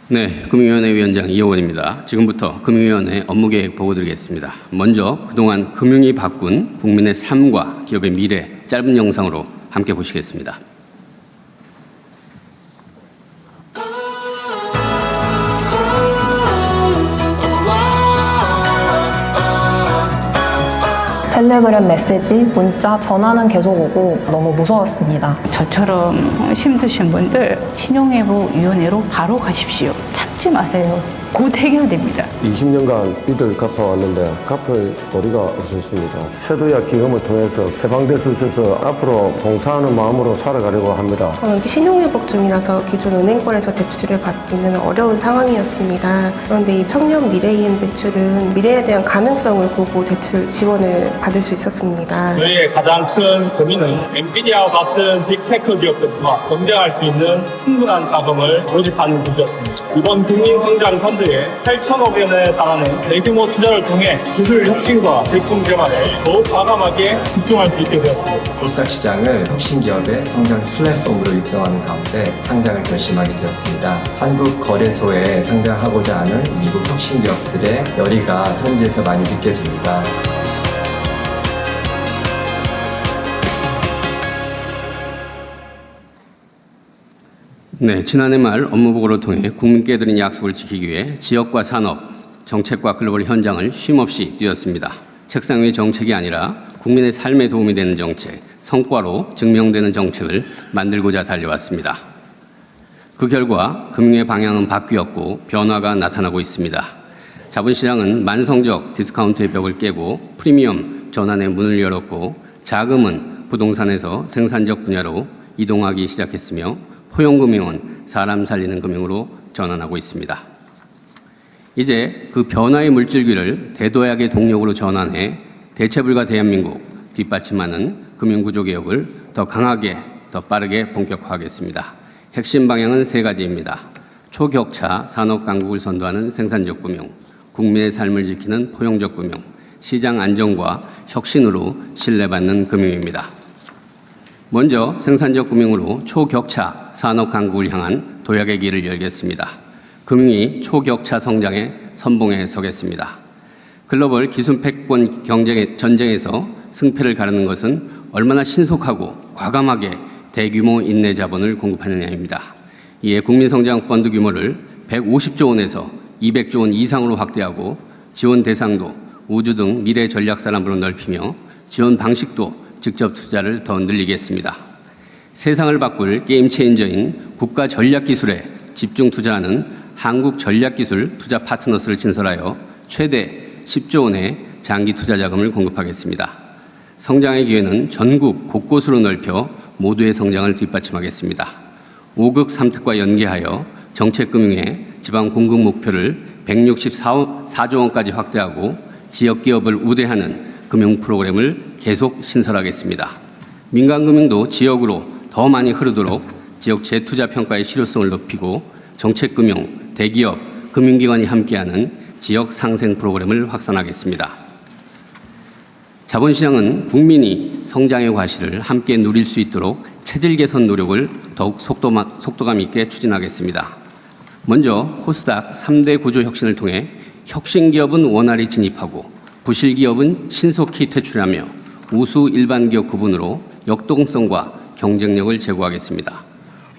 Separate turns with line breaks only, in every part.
네, 금융위원회 위원장 이호원입니다. 지금부터 금융위원회 업무계획 보고드리겠습니다. 먼저 그동안 금융이 바꾼 국민의 삶과 기업의 미래 짧은 영상으로 함께 보시겠습니다.
텔레그램 메시지, 문자, 전화는 계속 오고 너무 무서웠습니다.
저처럼 힘드신 분들 신용회복위원회로 바로 가십시오. 참지 마세요. 곧 해결됩니다.
20년간 빚을 갚아왔는데 갚을 도리가 없었습니다. 세도야 기금을 통해서 해방될 수 있어서 앞으로 봉사하는 마음으로 살아가려고 합니다.
저는 신용회복 중이라서 기존 은행권에서 대출을 받기는 어려운 상황이었습니다. 그런데 이 청년 미래이행 대출은 미래에 대한 가능성을 보고 대출 지원을 받을 수 있었습니다.
저희의 가장 큰 고민은 엔비디아와 같은 빅테크 기업들과 경쟁할 수 있는 충분한 자금을 모집하는 것이었습니다. 이번 국민성장펀드에 8천억 원에 달하는 대규모 투자를 통해 기술 혁신과 제품 개발에 더욱 과감하게 집중할 수 있게 되었습니다.
코스닥 시장을 혁신기업의 성장 플랫폼으로 육성하는 가운데 상장을 결심하게 되었습니다. 한국거래소에 상장하고자 하는 미국 혁신기업들의 열의가 현지에서 많이 느껴집니다.
네, 지난해 말 업무보고를 통해 국민께 드린 약속을 지키기 위해 지역과 산업, 정책과 글로벌 현장을 쉼없이 뛰었습니다. 책상 위의 정책이 아니라 국민의 삶에 도움이 되는 정책, 성과로 증명되는 정책을 만들고자 달려왔습니다. 그 결과 금융의 방향은 바뀌었고 변화가 나타나고 있습니다. 자본시장은 만성적 디스카운트의 벽을 깨고 프리미엄 전환의 문을 열었고 자금은 부동산에서 생산적 분야로 이동하기 시작했으며 포용금융은 사람 살리는 금융으로 전환하고 있습니다. 이제 그 변화의 물줄기를 대도약의 동력으로 전환해 대체불가 대한민국 뒷받침하는 금융구조개혁을 더 강하게, 더 빠르게 본격화하겠습니다. 핵심 방향은 세 가지입니다. 초격차 산업강국을 선도하는 생산적 금융, 국민의 삶을 지키는 포용적 금융, 시장 안정과 혁신으로 신뢰받는 금융입니다. 먼저 생산적 금융으로 초격차 산업 강국을 향한 도약의 길을 열겠습니다. 금융이 초격차 성장의 선봉에 서겠습니다. 글로벌 기술 패권 전쟁에서 승패를 가르는 것은 얼마나 신속하고 과감하게 대규모 인내 자본을 공급하느냐입니다. 이에 국민성장펀드 규모를 150조 원에서 200조 원 이상으로 확대하고 지원 대상도 우주 등 미래 전략 산업으로 넓히며 지원 방식도 직접 투자를 더 늘리겠습니다. 세상을 바꿀 게임 체인저인 국가 전략 기술에 집중 투자하는 한국 전략기술 투자 파트너스를 신설하여 최대 10조 원의 장기 투자 자금을 공급하겠습니다. 성장의 기회는 전국 곳곳으로 넓혀 모두의 성장을 뒷받침하겠습니다. 5극 3특과 연계하여 정책금융의 지방 공급 목표를 164조 원까지 확대하고 지역기업을 우대하는 금융 프로그램을 계속 신설하겠습니다. 민간금융도 지역으로 더 많이 흐르도록 지역 재투자 평가의 실효성을 높이고 정책금융, 대기업, 금융기관이 함께하는 지역 상생 프로그램을 확산하겠습니다. 자본시장은 국민이 성장의 과실을 함께 누릴 수 있도록 체질 개선 노력을 더욱 속도감 있게 추진하겠습니다. 먼저 코스닥 3대 구조 혁신을 통해 혁신기업은 원활히 진입하고 부실기업은 신속히 퇴출하며 우수 일반기업 구분으로 역동성과 경쟁력을 제고하겠습니다.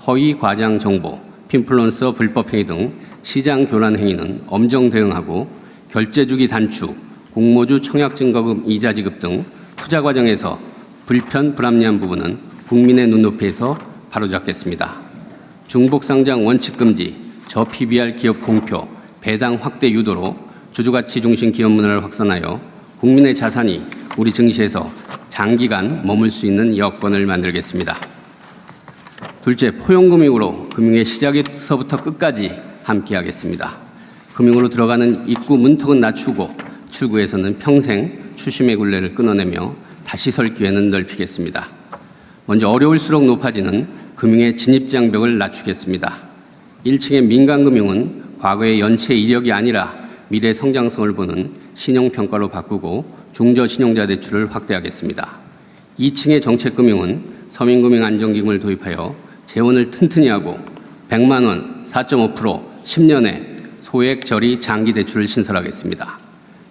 허위 과장 정보, 핀플루언서 불법행위 등 시장 교란 행위는 엄정 대응하고 결제주기 단축, 공모주 청약증거금 이자 지급 등 투자 과정에서 불편, 불합리한 부분은 국민의 눈높이에서 바로잡겠습니다. 중복상장 원칙 금지, 저PBR 기업 공표, 배당 확대 유도로 주주가치 중심 기업 문화를 확산하여 국민의 자산이 우리 증시에서 장기간 머물 수 있는 여건을 만들겠습니다. 둘째, 포용금융으로 금융의 시작에서부터 끝까지 함께하겠습니다. 금융으로 들어가는 입구 문턱은 낮추고 출구에서는 평생 추심의 굴레를 끊어내며 다시 설 기회는 넓히겠습니다. 먼저 어려울수록 높아지는 금융의 진입장벽을 낮추겠습니다. 1층의 민간금융은 과거의 연체 이력이 아니라 미래 성장성을 보는 신용평가로 바꾸고 중저신용자 대출을 확대하겠습니다. 2층의 정책금융은 서민금융 안정기금을 도입하여 재원을 튼튼히 하고 100만 원, 4.5%, 10년에 소액 저리 장기 대출을 신설하겠습니다.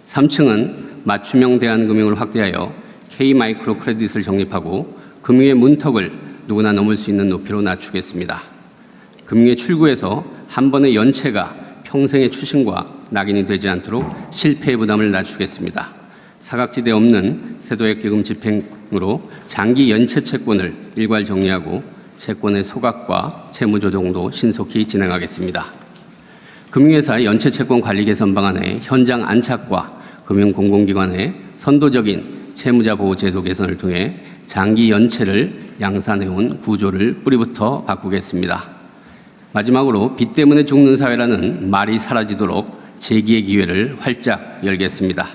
3층은 맞춤형 대안금융을 확대하여 K-마이크로 크레딧을 적립하고 금융의 문턱을 누구나 넘을 수 있는 높이로 낮추겠습니다. 금융의 출구에서 한 번의 연체가 평생의 추심과 낙인이 되지 않도록 실패의 부담을 낮추겠습니다. 사각지대 없는 세도액 기금 집행으로 장기 연체 채권을 일괄 정리하고 채권의 소각과 채무 조정도 신속히 진행하겠습니다. 금융회사 연체 채권 관리 개선 방안의 현장 안착과 금융공공기관의 선도적인 채무자 보호 제도 개선을 통해 장기 연체를 양산해온 구조를 뿌리부터 바꾸겠습니다. 마지막으로 빚 때문에 죽는 사회라는 말이 사라지도록 재기의 기회를 활짝 열겠습니다.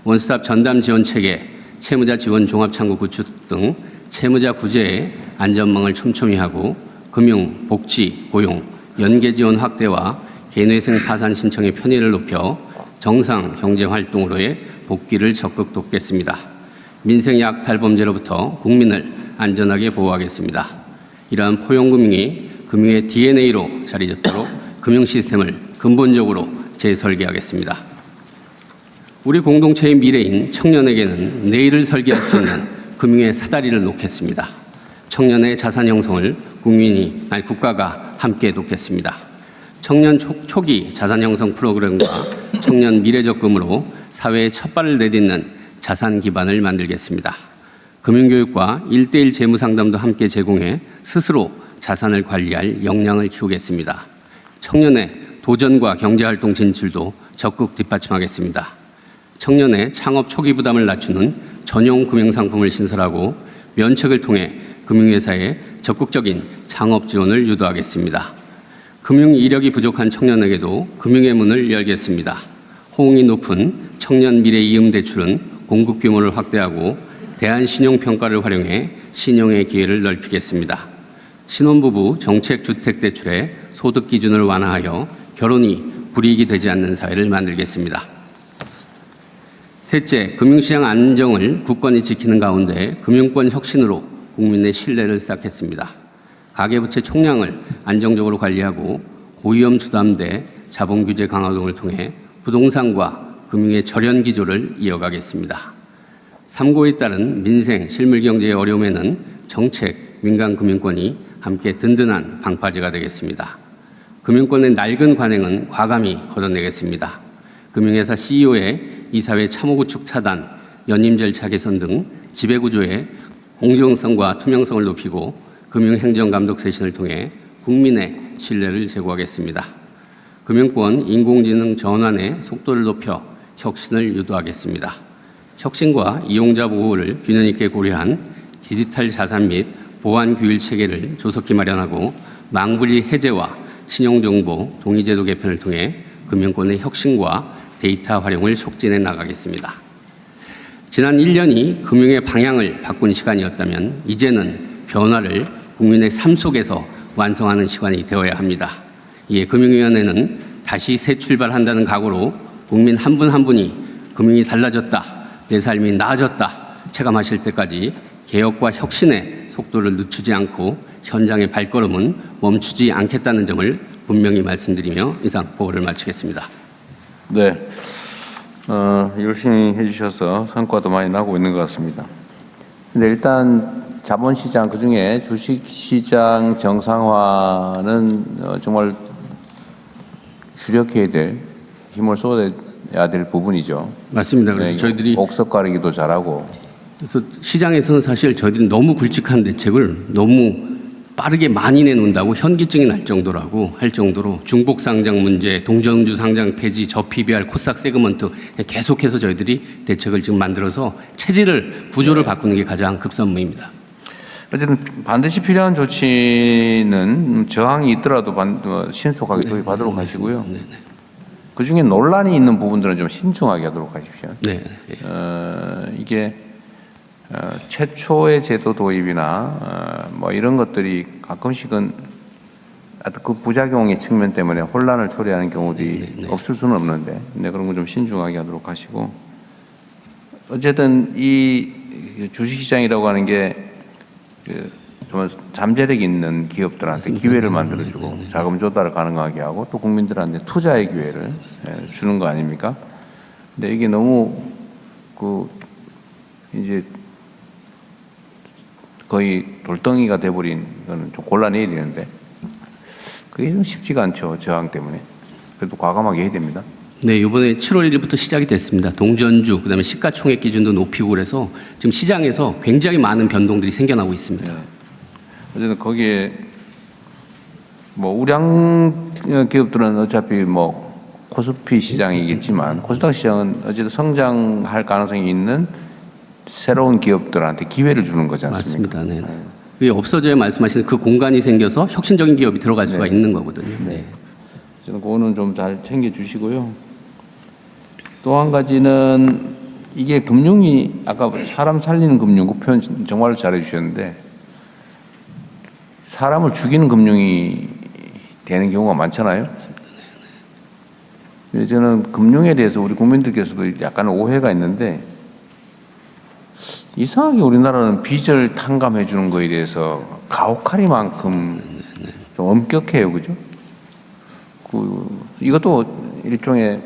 원스톱 전담 지원 체계, 채무자 지원 종합창구 구축 등 채무자 구제에 안전망을 촘촘히 하고 금융, 복지, 고용, 연계 지원 확대와 개인회생 파산 신청의 편의를 높여 정상 경제활동으로의 복귀를 적극 돕겠습니다. 민생 약탈범죄로부터 국민을 안전하게 보호하겠습니다. 이러한 포용금융이 금융의 DNA로 자리 잡도록 금융 시스템을 근본적으로 재설계하겠습니다. 우리 공동체의 미래인 청년에게는 내일을 설계할 수 있는 금융의 사다리를 놓겠습니다. 청년의 자산 형성을 국가가 함께 돕겠습니다. 청년 초기 자산 형성 프로그램과 청년 미래적금으로 사회의 첫발을 내딛는 자산 기반을 만들겠습니다. 금융교육과 1:1 재무상담도 함께 제공해 스스로 자산을 관리할 역량을 키우겠습니다. 청년의 도전과 경제활동 진출도 적극 뒷받침하겠습니다. 청년의 창업 초기 부담을 낮추는 전용 금융상품을 신설하고 면책을 통해 금융회사의 적극적인 창업 지원을 유도하겠습니다. 금융 이력이 부족한 청년에게도 금융의 문을 열겠습니다. 호응이 높은 청년 미래 이음 대출은 공급 규모를 확대하고 대한신용평가를 활용해 신용의 기회를 넓히겠습니다. 신혼부부 정책주택대출의 소득 기준을 완화하여 결혼이 불이익이 되지 않는 사회를 만들겠습니다. 셋째, 금융시장 안정을 굳건히 지키는 가운데 금융권 혁신으로 국민의 신뢰를 쌓겠습니다. 가계부채 총량을 안정적으로 관리하고 고위험 주담대 자본규제 강화 등을 통해 부동산과 금융의 절연 기조를 이어가겠습니다. 3고에 따른 민생, 실물경제의 어려움에는 정책, 민간금융권이 함께 든든한 방파제가 되겠습니다. 금융권의 낡은 관행은 과감히 걷어내겠습니다. 금융회사 CEO의 이사회 참호구축 차단, 연임 절차 개선 등 지배구조의 공정성과 투명성을 높이고 금융행정감독 쇄신을 통해 국민의 신뢰를 제고하겠습니다. 금융권 인공지능 전환의 속도를 높여 혁신을 유도하겠습니다. 혁신과 이용자 보호를 균형 있게 고려한 디지털 자산 및 보안 규율 체계를 조속히 마련하고 망부리 해제와 신용정보 동의제도 개편을 통해 금융권의 혁신과 데이터 활용을 촉진해 나가겠습니다. 지난 1년이 금융의 방향을 바꾼 시간이었다면 이제는 변화를 국민의 삶 속에서 완성하는 시간이 되어야 합니다. 이에 금융위원회는 다시 새 출발한다는 각오로 국민 한 분 한 분이 금융이 달라졌다, 내 삶이 나아졌다 체감하실 때까지 개혁과 혁신의 속도를 늦추지 않고 현장의 발걸음은 멈추지 않겠다는 점을 분명히 말씀드리며 이상 보고를 마치겠습니다.
네, 열심히 해주셔서 성과도 많이 나고 있는 것 같습니다. 근데 일단 자본시장 그중에 주식시장 정상화는 정말 주력해야 될 힘을 쏟아야 될 부분이죠.
맞습니다. 그래서
네,
저희들이
옥석 가리기도 잘하고.
그래서 시장에서는 사실 저희들이 너무 굵직한 대책을 너무 빠르게 많이 내놓는다고 현기증이 날 정도라고 할 정도로 중복 상장 문제, 동전주 상장 폐지, 저PBR, 코스닥 세그먼트 계속해서 저희들이 대책을 지금 만들어서 체질을 구조를 바꾸는 게 가장 급선무입니다.
어쨌든 반드시 필요한 조치는 저항이 있더라도 신속하게 도입하도록 하시고요. 그 중에 논란이 있는 부분들은 좀 신중하게 하도록 하십시오.
네.
이게 최초의 제도 도입이나 뭐 이런 것들이 가끔씩은 그 부작용의 측면 때문에 혼란을 초래하는 경우들이 없을 수는 없는데, 근데 그런 거 좀 신중하게 하도록 하시고, 어쨌든 이 주식시장이라고 하는 게 좀 잠재력 있는 기업들한테 기회를 만들어주고 자금 조달을 가능하게 하고 또 국민들한테 투자의 기회를 주는 거 아닙니까? 근데 이게 너무 이제 거의 돌덩이가 돼버린 거는 좀 골라내야 되는데 그게 좀 쉽지가 않죠. 저항 때문에. 그래도 과감하게 해야 됩니다.
네, 이번에 7월 1일부터 시작이 됐습니다. 동전주, 그다음에 시가총액 기준도 높이고 그래서 지금 시장에서 굉장히 많은 변동들이 생겨나고 있습니다.
어쨌든 거기에 뭐 우량 기업들은 어차피 뭐 코스피 시장이겠지만 코스닥 시장은 어쨌든 성장할 가능성이 있는 새로운 기업들한테 기회를 주는 거지 않습니까?
맞습니다. 네. 그게 없어져야 말씀하시는 그 공간이 생겨서 혁신적인 기업이 들어갈 수가 있는 거거든요. 네.
저는 그거는 좀 잘 챙겨주시고요. 또 한 가지는 이게 금융이 아까 사람 살리는 금융 그 표현 정말 잘해 주셨는데 사람을 죽이는 금융이 되는 경우가 많잖아요. 저는 금융에 대해서 우리 국민들께서도 약간 오해가 있는데 이상하게 우리나라는 빚을 탕감해 주는 거에 대해서 가혹하리만큼 좀 엄격해요, 그죠? 이것도 일종의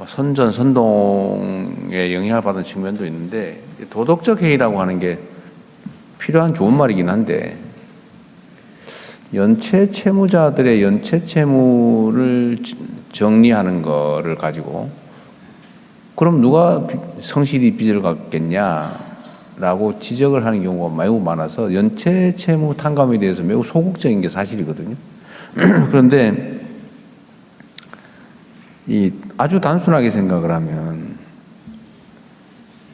선동에 영향을 받은 측면도 있는데 도덕적 해이라고 하는 게 필요한 좋은 말이긴 한데 연체 채무자들의 연체 채무를 정리하는 거를 가지고 그럼 누가 성실히 빚을 갚겠냐라고 지적을 하는 경우가 매우 많아서 연체 채무 탕감에 대해서 매우 소극적인 게 사실이거든요. 그런데 아주 단순하게 생각을 하면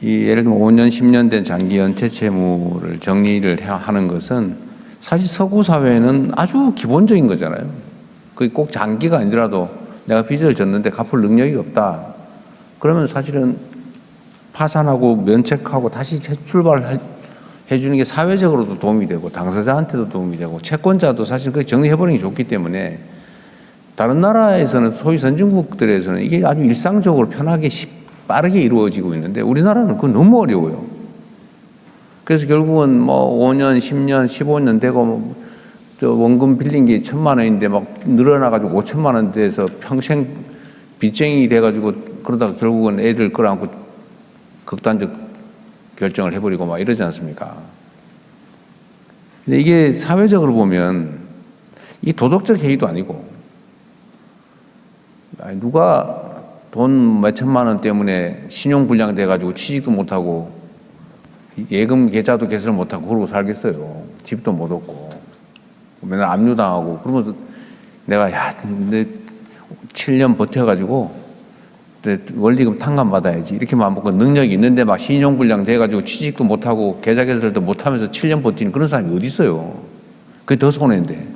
예를 들면 5년, 10년 된 장기 연체 채무를 정리를 하는 것은 사실 서구 사회는 아주 기본적인 거잖아요. 그게 꼭 장기가 아니더라도 내가 빚을 졌는데 갚을 능력이 없다. 그러면 사실은 파산하고 면책하고 다시 재출발해 주는 게 사회적으로도 도움이 되고 당사자한테도 도움이 되고 채권자도 사실 그게 정리해버리는 게 좋기 때문에 다른 나라에서는 소위 선진국들에서는 이게 아주 일상적으로 편하게 빠르게 이루어지고 있는데 우리나라는 그건 너무 어려워요. 그래서 결국은 뭐 5년, 10년, 15년 되고 저 원금 빌린 게 1,000만 원인데 막 늘어나가지고 5천만 원 돼서 평생 빚쟁이 돼가지고 그러다가 결국은 애들 끌어안고 극단적 결정을 해버리고 막 이러지 않습니까? 근데 이게 사회적으로 보면 이 도덕적 해이도 아니고 누가 돈 몇천만 원 때문에 신용불량 돼가지고 취직도 못하고 예금 계좌도 개설 못하고 그러고 살겠어요. 집도 못 얻고 맨날 압류당하고 그러면서 내가 내 7년 버텨가지고 원리금 탕감받아야지 이렇게 마음먹고 능력이 있는데 막 신용불량 돼가지고 취직도 못하고 계좌 개설도 못하면서 7년 버티는 그런 사람이 어디 있어요. 그게 더 손해인데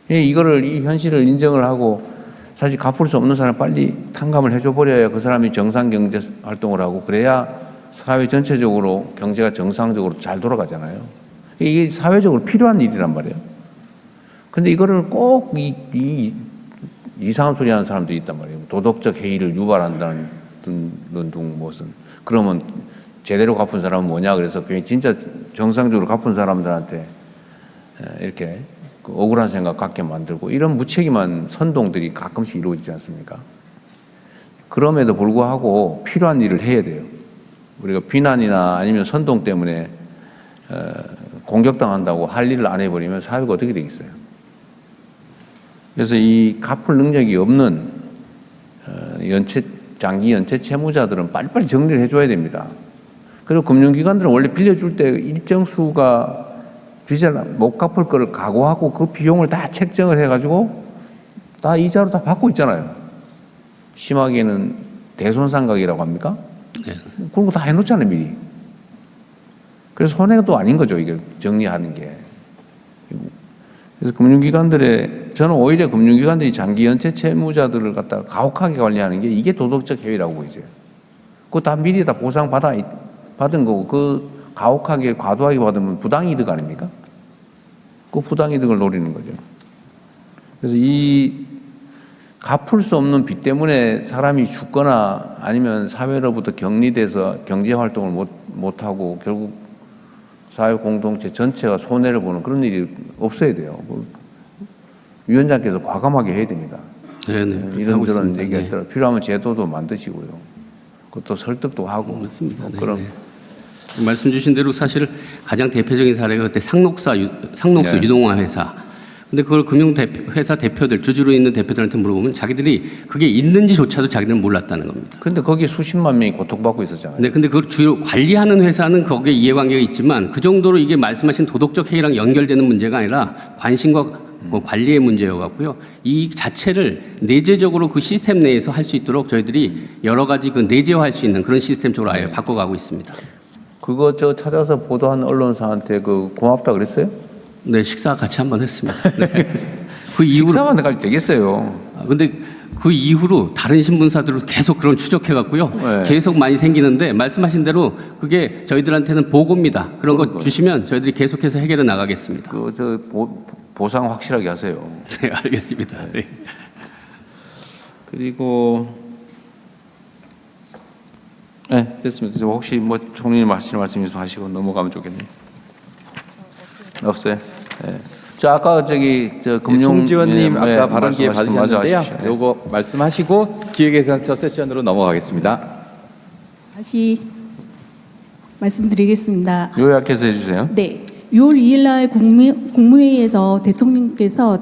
이 현실을 인정을 하고 사실 갚을 수 없는 사람 빨리 탕감을 해줘 버려야 그 사람이 정상 경제 활동을 하고 그래야 사회 전체적으로 경제가 정상적으로 잘 돌아가잖아요. 이게 사회적으로 필요한 일이란 말이에요. 근데 이거를 꼭 이상한 소리 하는 사람들이 있단 말이에요. 도덕적 해이를 유발한다는 무슨 그러면 제대로 갚은 사람은 뭐냐 그래서 진짜 정상적으로 갚은 사람들한테 이렇게 억울한 생각 갖게 만들고 이런 무책임한 선동들이 가끔씩 이루어지지 않습니까? 그럼에도 불구하고 필요한 일을 해야 돼요. 우리가 비난이나 아니면 선동 때문에 공격당한다고 할 일을 안 해버리면 사회가 어떻게 되겠어요? 그래서 이 갚을 능력이 없는 장기 연체 채무자들은 빨리빨리 정리를 해줘야 됩니다. 그리고 금융기관들은 원래 빌려줄 때 일정 수가 빚을 못 갚을 거를 각오하고 그 비용을 다 책정을 해가지고 다 이자로 다 받고 있잖아요. 심하게는 대손상각이라고 합니까?
네.
그런 거 다 해놓잖아요, 미리. 그래서 손해도 아닌 거죠, 이게 정리하는 게. 그래서 저는 오히려 금융기관들이 장기 연체 채무자들을 갖다가 가혹하게 관리하는 게 이게 도덕적 해이라고 보이죠. 그거 다 미리 다 받은 거고, 그 가혹하게 과도하게 받으면 부당이득 아닙니까? 그 부당이득을 노리는 거죠. 그래서 이 갚을 수 없는 빚 때문에 사람이 죽거나 아니면 사회로부터 격리돼서 경제활동을 못하고 결국 사회 공동체 전체가 손해를 보는 그런 일이 없어야 돼요. 위원장께서 과감하게 해야 됩니다.
네네.
이런저런 얘기가 있더라도 필요하면 제도도 만드시고요. 그것도 설득도 하고.
맞습니다. 네,
그럼
네. 말씀 주신 대로 사실 가장 대표적인 사례가 그때 상록수
네.
유동화 회사. 근데 그걸 금융회사 대표들, 주주로 있는 대표들한테 물어보면 자기들이 그게 있는지조차도 자기들은 몰랐다는 겁니다.
근데 거기 수십만 명이 고통받고 있었잖아요.
네, 근데 그걸 주요 관리하는 회사는 거기에 이해관계가 있지만 그 정도로 이게 말씀하신 도덕적 해이랑 연결되는 문제가 아니라 관심과 관리의 문제여 갖고요. 이 자체를 내재적으로 그 시스템 내에서 할 수 있도록 저희들이 여러 가지 그 내재화할 수 있는 그런 시스템 쪽으로 아예 바꿔가고 있습니다.
그거 저 찾아서 보도한 언론사한테 그 고맙다 그랬어요?
네, 식사 같이 한번 했습니다. 네. 그 이후로
식사만 내가 되겠어요.
근데 그 이후로 다른 신문사들로 계속 그런 추적해갖고요.
네.
계속 많이 생기는데 말씀하신 대로 그게 저희들한테는 보고입니다. 그런 거 주시면 저희들이 계속해서 해결해 나가겠습니다.
그 저 보상 확실하게 하세요.
네, 알겠습니다. 네.
그리고 네, 됐습니다. 저 혹시 뭐 총리님 하실 말씀 있으면 하시고 넘어가면 좋겠네요. 없어요. 네. 저 아까 저기 저 금융
송지원님 아까 발언 기회
말씀하신
받으셨는데요.
마저 하십시오.
요거 말씀하시고 기획예산처 세션으로 넘어가겠습니다.
다시 말씀드리겠습니다.
요약해서 해주세요.
네. 6월 2일 날 국무회의에서 대통령께서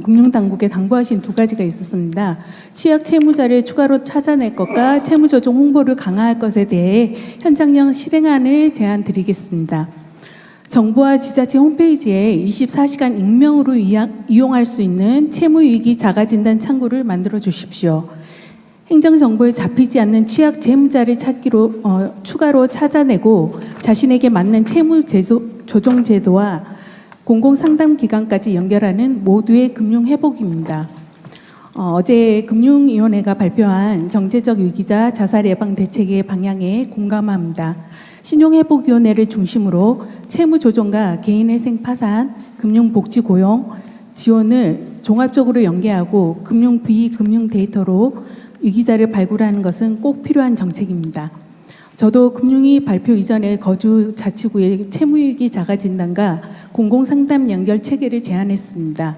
금융당국에 당부하신 두 가지가 있었습니다. 취약 채무자를 추가로 찾아낼 것과 채무조정 홍보를 강화할 것에 대해 현장형 실행안을 제안드리겠습니다. 정부와 지자체 홈페이지에 24시간 익명으로 이용할 수 있는 채무위기 자가진단 창구를 만들어 주십시오. 행정정보에 잡히지 않는 취약 채무자를 찾기로 추가로 찾아내고 자신에게 맞는 채무조정제도와 공공상담기관까지 연결하는 모두의 금융회복입니다. 어제 금융위원회가 발표한 경제적 위기자 자살 예방 대책의 방향에 공감합니다. 신용회복위원회를 중심으로 채무조정과 개인회생 파산, 금융복지고용 지원을 종합적으로 연계하고 금융 비금융 데이터로 위기자를 발굴하는 것은 꼭 필요한 정책입니다. 저도 금융위 발표 이전에 거주 자치구의 채무위기 자가진단과 공공상담 연결 체계를 제안했습니다.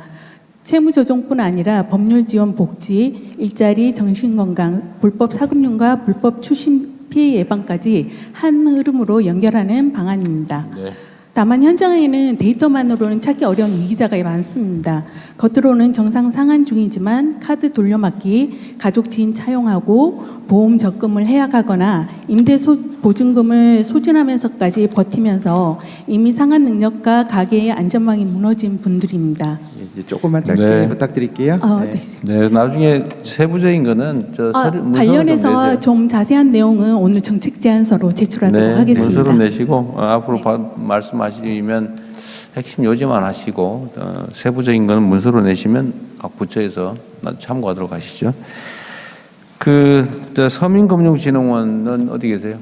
채무조정뿐 아니라 법률 지원 복지, 일자리, 정신건강, 불법 사금융과 불법 추심 피해 예방까지 한 흐름으로 연결하는 방안입니다.
네.
다만 현장에는 데이터만으로는 찾기 어려운 위기자가 많습니다. 겉으로는 정상 상환 중이지만 카드 돌려막기, 가족 지인 차용하고 보험 적금을 해약하거나 임대 보증금을 소진하면서까지 버티면서 이미 상환 능력과 가계의 안전망이 무너진 분들입니다.
이제 조금만 짧게
네.
부탁드릴게요.
네.
네, 나중에 세부적인 거는 저 문서로
관련해서
좀 내세요.
좀 자세한 내용은 오늘 정책 제안서로 제출하도록
네,
하겠습니다.
문서로 내시고 앞으로 말씀하시면 핵심 요지만 하시고 세부적인 거는 문서로 내시면 각 부처에서 참고하도록 하시죠. 저 서민금융진흥원은 어디 계세요?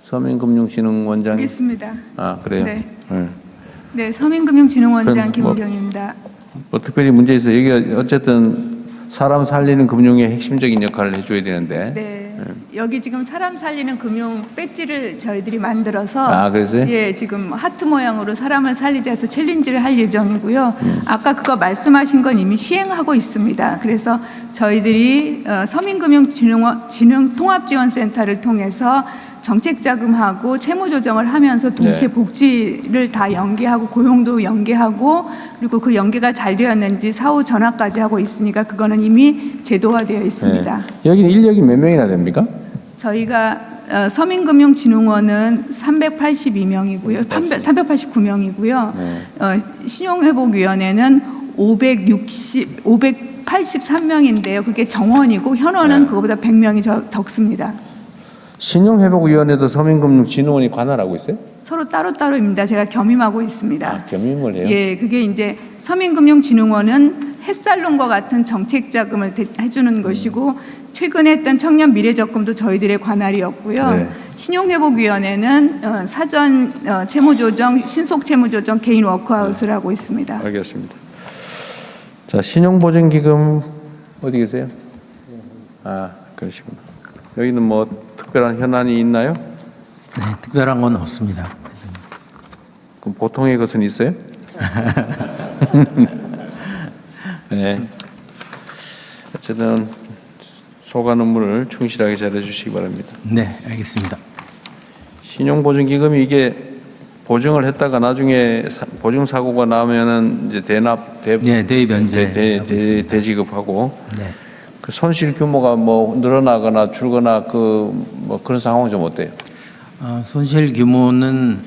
서민금융진흥원장.
있습니다.
아, 그래요?
네.
네.
네, 서민금융진흥원장
그럼
김은경입니다.
뭐 특별히 문제 있어요. 여기가 어쨌든 사람 살리는 금융의 핵심적인 역할을 해줘야 되는데.
네. 여기 지금 사람 살리는 금융 배지를 저희들이 만들어서
아, 그러세요?
예, 지금 하트 모양으로 사람을 살리자 해서 챌린지를 할 예정이고요. 아까 그거 말씀하신 건 이미 시행하고 있습니다. 그래서 저희들이 서민금융진흥통합지원센터를 통해서 정책 자금하고 채무 조정을 하면서 동시에
네.
복지를 다 연계하고 고용도 연계하고 그리고 그 연계가 잘 되었는지 사후 전화까지 하고 있으니까 그거는 이미 제도화되어 있습니다.
네. 여기는 인력이 몇 명이나 됩니까?
저희가 서민금융진흥원은 382명이고요. 389명이고요.
네.
신용회복위원회는 583명인데요. 그게 정원이고 현원은
네.
그거보다 100명이 적습니다.
신용회복위원회도 서민금융진흥원이 관할하고 있어요?
서로 따로따로입니다. 제가 겸임하고 있습니다.
아, 겸임을 해요?
예, 그게 이제 서민금융진흥원은 햇살론과 같은 정책 자금을 해주는 것이고 최근에 했던 청년 미래적금도 저희들의 관할이었고요.
네.
신용회복위원회는 사전 채무조정, 신속채무조정 개인 워크아웃을 하고 있습니다.
알겠습니다. 자, 신용보증기금 어디 계세요? 아, 그러시구나. 여기는 뭐 특별한 현안이 있나요?
네, 특별한 건 없습니다.
그럼 보통의 것은 있어요? 네. 어쨌든 소관 업무를 충실하게 잘해주시기 바랍니다.
네, 알겠습니다.
신용보증기금이 이게 보증을 했다가 나중에 보증 사고가 나면은 이제
대입 면제
대지급하고
네.
그 손실 규모가 뭐 늘어나거나 줄거나 뭐 그런 상황은 좀 어때요?
손실 규모는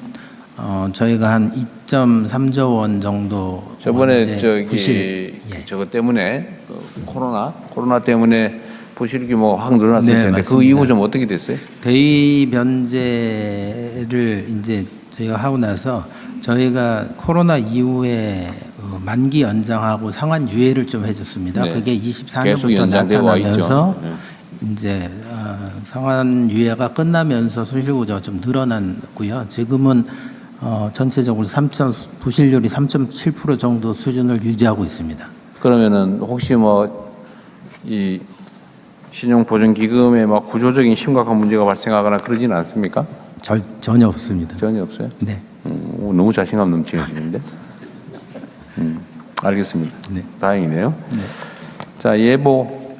저희가 한 2.3조 원 정도.
저번에
부실,
저거 때문에 코로나 때문에 부실 규모가 확 늘어났을
네,
텐데
맞습니다.
그 이후 좀 어떻게 됐어요?
대입 면제를 이제 저희가 하고 나서 저희가 코로나 이후에 만기 연장하고 상환 유예를 좀 해줬습니다.
네.
그게
계속
24년부터
연장되고 와 있죠.
나타나면서
네.
이제 상환 유예가 끝나면서 손실 구조가 좀 늘어났고요. 지금은 전체적으로 부실률이 3.7% 정도 수준을 유지하고 있습니다.
그러면은 혹시 뭐 이 신용보증기금에 막 구조적인 심각한 문제가 발생하거나 그러지는 않습니까?
전혀 없습니다.
전혀 없어요?
네.
너무 자신감 넘치시는데. 알겠습니다.
네.
다행이네요. 네. 자, 예보.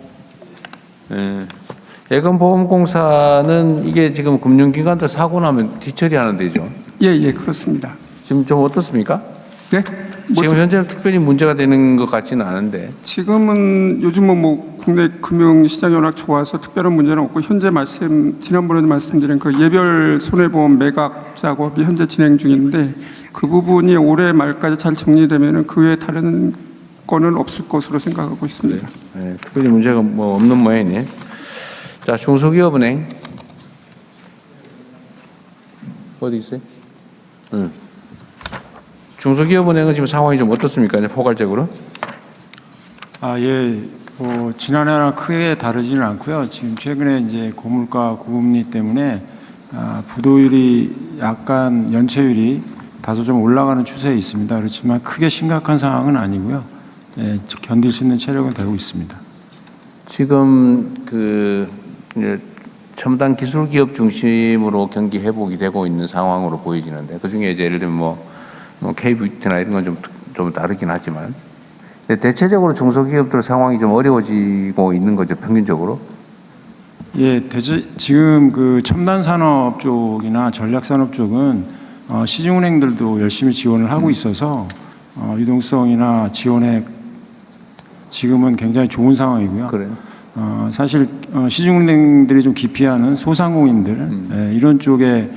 예금보험공사는 이게 지금 금융기관들 사고 나면 뒤처리하는 데죠?
예, 그렇습니다.
지금 좀 어떻습니까?
네?
지금 현재는 특별히 문제가 되는 것 같지는 않은데.
지금은 요즘은 뭐 국내 금융시장이 워낙 좋아서 특별한 문제는 없고 현재 지난번에 말씀드린 그 예별 손해보험 매각 작업이 현재 진행 중인데 그 부분이 올해 말까지 잘 정리되면은 그 외에 다른 거는 없을 것으로 생각하고 있습니다.
네, 특별히 문제가 뭐 없는 모양이네. 자, 중소기업은행 어디 있어요? 중소기업은행은 지금 상황이 좀 어떻습니까? 이제 포괄적으로?
예. 지난해랑 크게 다르지는 않고요. 지금 최근에 이제 고물가 고금리 때문에 부도율이 약간 연체율이 다소 좀 올라가는 추세에 있습니다. 그렇지만 크게 심각한 상황은 아니고요. 예, 견딜 수 있는 체력은 되고 있습니다.
지금 이제 첨단 기술 기업 중심으로 경기 회복이 되고 있는 상황으로 보여지는데 그 중에 이제 예를 들면 뭐 K뷰티나 이런 건 좀 다르긴 하지만 대체적으로 중소기업들 상황이 좀 어려워지고 있는 거죠, 평균적으로?
예, 지금 그 첨단 산업 쪽이나 전략 산업 쪽은 시중은행들도 열심히 지원을 하고 있어서 유동성이나 지원에 지금은 굉장히 좋은 상황이고요.
그래요.
사실 시중은행들이 좀 기피하는 소상공인들 이런 쪽에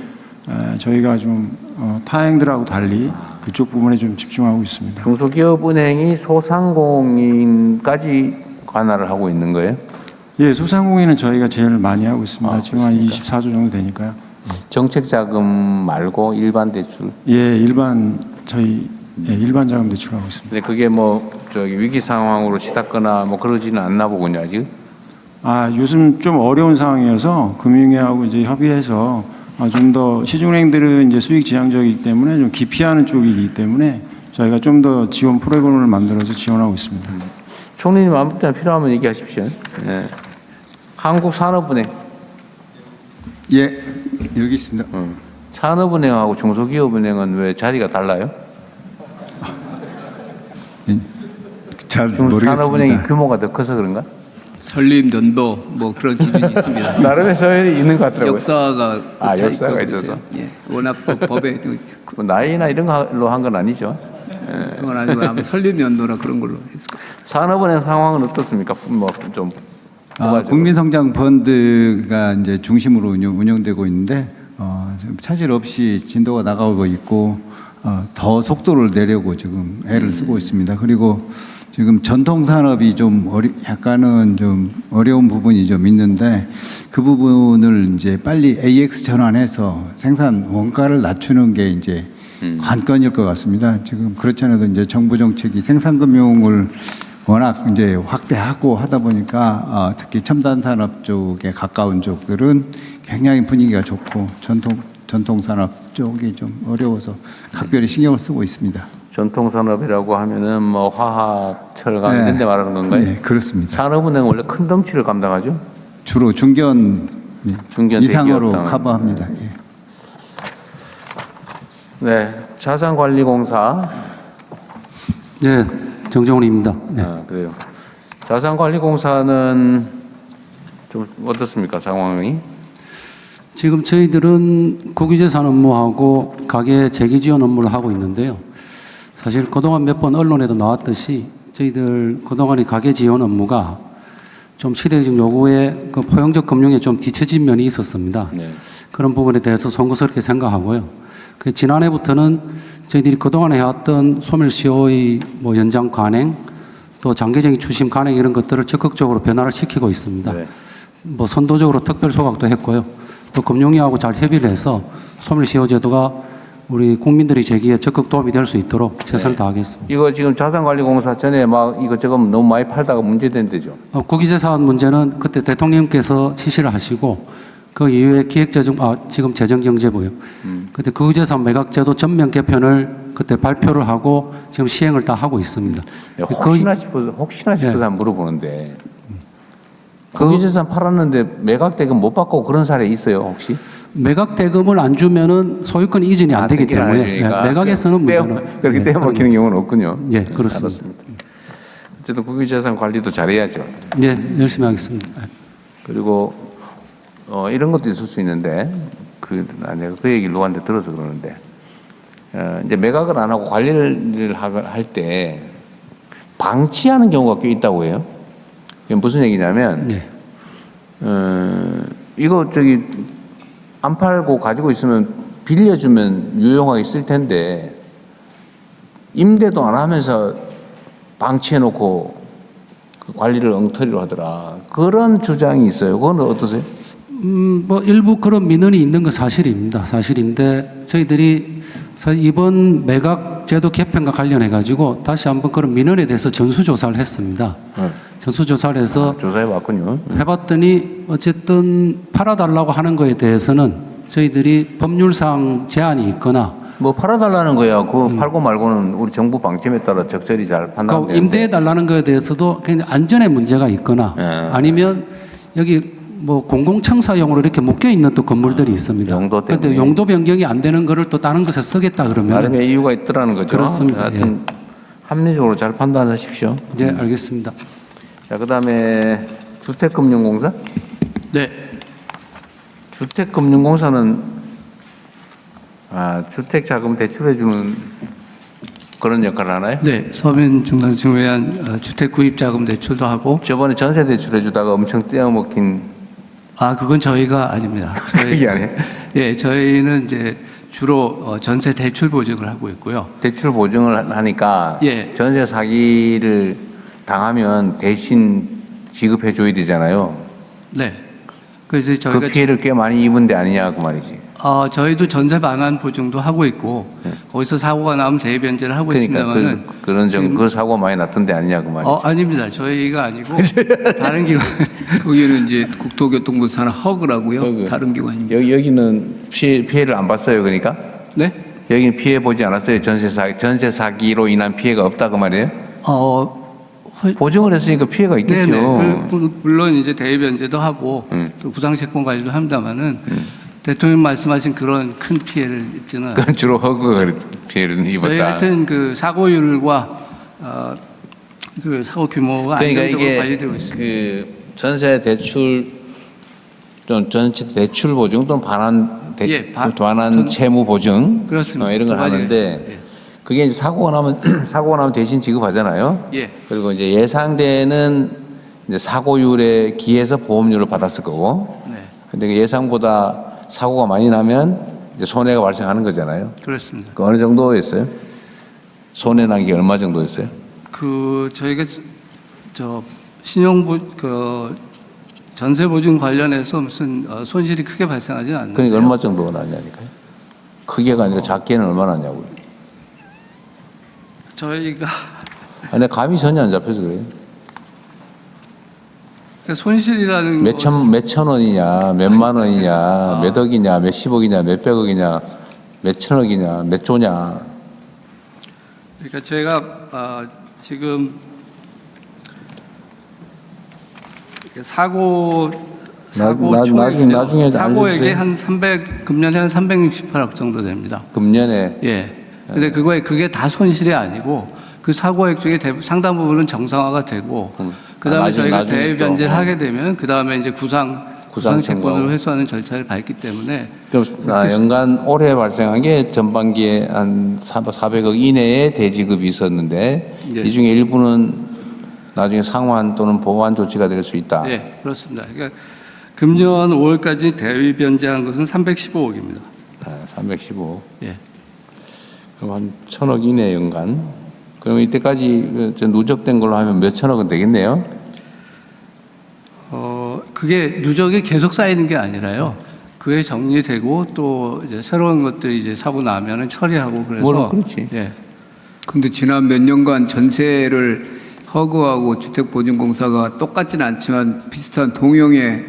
저희가 좀 타행들하고 달리 그쪽 부분에 좀 집중하고 있습니다.
중소기업은행이 소상공인까지 관할을 하고 있는 거예요?
예, 소상공인은 저희가 제일 많이 하고 있습니다. 지금 한 24조 정도 되니까요.
정책 자금 말고 일반 대출?
예, 일반 자금 대출하고 있습니다.
근데 그게 뭐 위기 상황으로 치닫거나 뭐 그러지는 않나 보군요, 아직.
요즘 좀 어려운 상황이어서 금융위하고 이제 협의해서 좀 더 시중은행들은 이제 수익 지향적이기 때문에 좀 기피하는 쪽이기 때문에 저희가 좀 더 지원 프로그램을 만들어서 지원하고 있습니다.
총리님 아무 때나 필요하면 얘기하십시오. 네. 한국산업은행.
예, 여기 있습니다.
산업은행하고 중소기업은행은 왜 자리가 달라요?
잘 모르겠습니다.
산업은행이 규모가 더 커서 그런가?
설립 연도 뭐 그런 기준이 있습니다.
나름의 서열이 있는 것 같더라고요.
역사가
역사가 있어서.
예, 워낙 법에
뭐 나이나 이런 걸로 한 건 아니죠.
그건 아니고 아마 설립 연도나 그런 걸로 했을 거예요.
산업은행 상황은 어떻습니까? 뭐 좀
국민성장 펀드가 이제 중심으로 운영되고 있는데 차질 없이 진도가 나가고 있고 더 속도를 내려고 지금 애를 쓰고 있습니다. 그리고 지금 전통 산업이 좀 약간은 좀 어려운 부분이 좀 있는데 그 부분을 이제 빨리 AX 전환해서 생산 원가를 낮추는 게 이제 관건일 것 같습니다. 지금 그렇지 않아도 이제 정부 정책이 생산금융을 워낙 이제 확대하고 하다 보니까 특히 첨단 산업 쪽에 가까운 쪽들은 굉장히 분위기가 좋고 전통 산업 쪽이 좀 어려워서 각별히 신경을 쓰고 있습니다.
전통 산업이라고 하면은 뭐 화학, 철강 이런 데 말하는 건가요?
네, 그렇습니다.
산업은행은 원래 큰 덩치를 감당하죠?
주로 중견 이상으로
대기업
커버합니다. 예.
네, 자산관리공사.
네, 정정훈입니다. 네.
아, 그래요. 자산관리공사는 좀 어떻습니까, 상황이?
지금 저희들은 국유재산 업무하고 가계 재기 지원 업무를 하고 있는데요. 사실 그동안 몇 번 언론에도 나왔듯이 저희들 그동안의 가계 지원 업무가 좀 시대적 요구에 그 포용적 금융에 좀 뒤처진 면이 있었습니다.
네.
그런 부분에 대해서 송구스럽게 생각하고요. 그 지난해부터는 저희들이 그동안 해왔던 소멸시효의 뭐 연장 관행 또 장기적인 추심 관행 이런 것들을 적극적으로 변화를 시키고 있습니다.
네.
뭐 선도적으로 특별 소각도 했고요. 또 금융위하고 잘 협의를 해서 소멸시효제도가 우리 국민들의 재기에 적극 도움이 될 수 있도록 최선을 다하겠습니다.
이거 지금 자산관리공사 전에 막 이것저것 너무 많이 팔다가 문제된 데죠.
국유재산 문제는 그때 대통령께서 지시를 하시고 그 이후에 지금 재정경제부요. 그때 국유재산 매각제도 전면 개편을 그때 발표를 하고 지금 시행을 다 하고 있습니다.
혹시나 싶어서 한번 물어보는데 국유재산 팔았는데 매각 대금 못 받고 그런 사례 있어요 혹시?
매각 대금을 안 주면은 소유권 이전이 안 되기 때문에 매각에서는 문제는
그렇게 떼어먹히는 경우는 없군요.
예, 그렇습니다.
알았습니다. 어쨌든 국유재산 관리도 잘해야죠.
네, 열심히 하겠습니다.
그리고 이런 것도 있을 수 있는데 내가 그 얘기를 누구한테 들어서 그러는데 이제 매각을 안 하고 관리를 할 때 방치하는 경우가 꽤 있다고 해요. 이게 무슨 얘기냐면 이거 안 팔고 가지고 있으면 빌려주면 유용하게 쓸 텐데 임대도 안 하면서 방치해놓고 그 관리를 엉터리로 하더라. 그런 주장이 있어요. 그건 어떠세요?
뭐 일부 그런 민원이 있는 건 사실입니다. 사실인데 저희들이 이번 매각제도 개편과 관련해 가지고 다시 한번 그런 민원에 대해서 전수조사를 했습니다. 전수조사를 해서
조사해봤군요.
해봤더니 어쨌든 팔아달라고 하는 거에 대해서는 저희들이 법률상 제한이 있거나
뭐 팔아달라는 거야. 그거 팔고 말고는 우리 정부 방침에 따라 적절히 잘 판단되는데.
임대해달라는 거에 대해서도 그냥 안전에 문제가 있거나 아니면 여기 뭐 공공청사용으로 이렇게 묶여 있는 또 건물들이 있습니다.
용도 때문에.
근데 용도 변경이 안 되는 거를 또 다른 것에 쓰겠다 그러면
나름의 이유가 있더라는 거죠.
그렇습니다.
하여튼 합리적으로 잘 판단하십시오.
네, 알겠습니다.
자, 그다음에 주택금융공사?
네.
주택금융공사는 주택자금 대출해주는 그런 역할을 하나요?
네, 서민중앙정부위한 주택구입자금 대출도 하고.
저번에 전세 대출해주다가 엄청 떼어먹힌.
그건 저희가 아닙니다.
그게 아니에요?
예, 저희는 이제 주로 전세 대출 보증을 하고 있고요.
대출 보증을 하니까
예.
전세 사기를 당하면 대신 지급해줘야 되잖아요.
네. 그래서 저희가
그 피해를 꽤 많이 입은 데 아니냐 그 말이지.
저희도 전세 방안 보증도 하고 있고 거기서 사고가 나면 대변제를 하고 있습니다만은
그 사고가 많이 났던 데 아니냐 그 말이지.
아닙니다. 저희가 아니고 다른 기관.
거기는 이제 국토교통부 산하 허그라고요. 다른 기관입니다.
여기는 피해를 안 봤어요, 그러니까?
네?
여기는 피해 보지 않았어요. 전세 사기로 인한 피해가 없다 그 말이에요? 보증을 했으니까 피해가 있겠죠.
네네. 물론 이제 대변제도 하고 또 부당채권 관리도 합니다만은 대통령 말씀하신 그런 큰 피해를 입지는.
그건 주로 허그 피해를 입었다.
저희 하여튼 그 사고율과 그 사고 규모가
그러니까
안정적으로
이게
관리되고 있습니다.
그 전세 대출 보증 또는 반환 채무 보증
그렇습니다.
이런 걸 하는데 그게 이제 사고가 나면 대신 지급하잖아요.
예.
그리고 이제 예상되는 이제 사고율에 기해서 보험료를 받았을 거고.
네.
근데 그 예상보다 사고가 많이 나면 이제 손해가 발생하는 거잖아요.
그렇습니다.
그 어느 정도였어요? 손해 난 게 얼마 정도였어요?
저희가 전세 보증 관련해서 무슨 손실이 크게 발생하지는 않는데.
그러니까 얼마 정도가 났냐니까요. 크게가 아니라 작게는 얼마나 났냐고요.
저희가
감이 전혀 안 잡혀서 그래요.
손실이라는
몇 천 원이냐, 몇만 원이냐, 몇 억이냐, 몇십억이냐, 몇백억이냐, 몇천억이냐, 몇 조냐.
그러니까 제가 지금 사고
나중에
사고액이 한 300, 금년에 한 368억 정도 됩니다.
금년에?
예. 근데 그게 다 손실이 아니고 그 사고액 중에 상당 부분은 정상화가 되고 그다음에 저희가 대외 변제를 하게 되면 그다음에 이제 구상 채권을 회수하는 절차를 밟기 때문에
연간 올해 발생한 게 전반기에 한 400억 이내에 대지급이 있었는데
예.
이 중에 일부는 나중에 상환 또는 보완 조치가 될 수 있다.
네, 그렇습니다. 그러니까 금년 5월까지 대위 변제한 것은 315억입니다.
315억.
예.
그럼 한 1,000억 이내 연간. 그러면 이때까지 누적된 걸로 하면 몇 천억은 되겠네요.
그게 누적이 계속 쌓이는 게 아니라요. 그게 정리되고 또 이제 새로운 것들이 이제 사고 나면은 처리하고 그래서.
물론 그렇지.
예.
근데 지난 몇 년간 전세를 허그하고 주택보증공사가 똑같지는 않지만 비슷한 동형의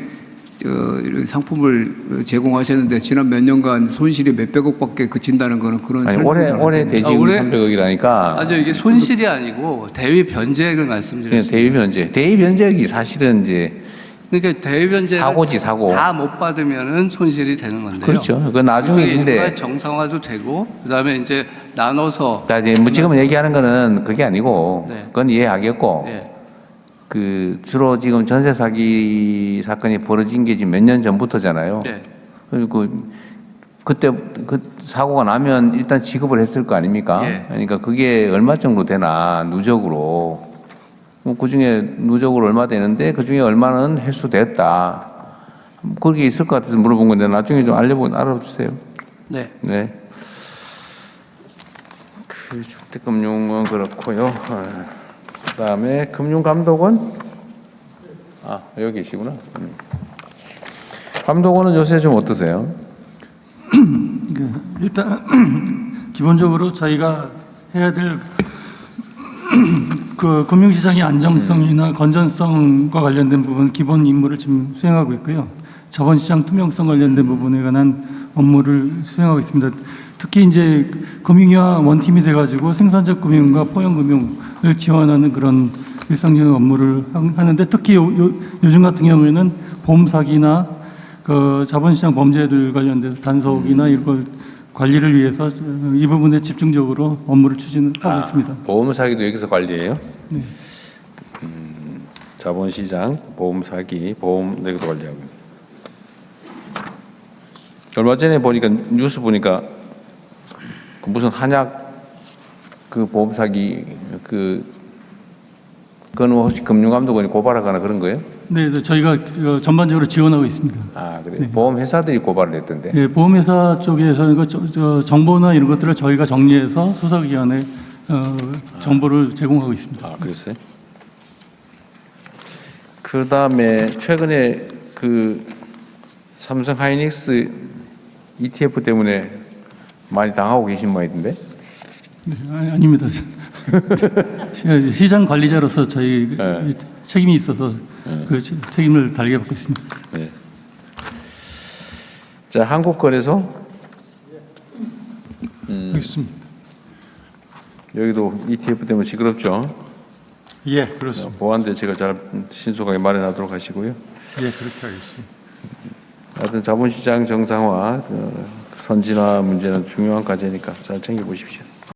이런 상품을 제공하셨는데 지난 몇 년간 손실이 몇백억밖에 그친다는 거는 그런.
아니 올해 대지급 300억이라니까.
아주 이게 손실이 아니고 대위 변제액을 말씀드렸습니다.
대위 변제액이 사실은 이제.
그러니까 대위 변제액
사고지 사고.
다 못 받으면은 손실이 되는 건데요.
그렇죠. 그 나중에
일부가 정상화도 되고 그다음에 이제 나눠서.
뭐 지금 얘기하는 거는 그게 아니고 그건 이해하겠고.
네.
그 주로 지금 전세 사기 사건이 벌어진 게 지금 몇 년 전부터잖아요.
네.
그리고 그때 그 사고가 나면 일단 지급을 했을 거 아닙니까?
예.
그러니까 그게 얼마 정도 되나 누적으로. 그 중에 누적으로 얼마 되는데 그 중에 얼마는 회수됐다. 그게 있을 것 같아서 물어본 건데 나중에 좀 알아주세요.
네.
네. 그 주택금융은 그렇고요. 그다음에 금융감독원 여기 계시구나. 감독원은 요새 좀 어떠세요?
일단 기본적으로 저희가 해야 될 그 금융시장의 안정성이나 건전성과 관련된 부분 기본 임무를 지금 수행하고 있고요. 자본시장 투명성 관련된 부분에 관한 업무를 수행하고 있습니다. 특히 이제 금융위와 원팀이 돼가지고 생산적 금융과 포용 금융을 지원하는 그런 일상적인 업무를 하는데 특히 요즘 같은 경우에는 보험 사기나 그 자본시장 범죄들 관련돼서 단속이나 이걸 관리를 위해서 이 부분에 집중적으로 업무를 추진하고 있습니다.
보험 사기도 여기서 관리해요?
네.
자본시장, 보험 사기, 보험 여기서 관리하고. 얼마 전에 보니까 뉴스 보니까 그 무슨 한약 그 보험 사기 그건 혹시 금융감독원이 고발하거나 그런 거예요?
네, 저희가 전반적으로 지원하고 있습니다.
그래요?
네.
보험회사들이 고발을 했던데?
네, 보험회사 쪽에서는 정보나 이런 것들을 저희가 정리해서 수사기관에 정보를 제공하고 있습니다.
그랬어요? 그 다음에 최근에 그 삼성 하이닉스 ETF 때문에 많이 당하고 계신 모양인데?
네, 아닙니다. 시장 관리자로서 저희 책임이 있어서 그 책임을 달게 받고 있습니다.
네. 자, 한국거래소.
있습니다.
여기도 ETF 때문에 시끄럽죠?
예, 그렇습니다.
보안 대책을 잘 신속하게 마련하도록 하시고요.
예, 그렇게 하겠습니다.
하여튼 자본시장 정상화, 선진화 문제는 중요한 과제니까 잘 챙겨보십시오.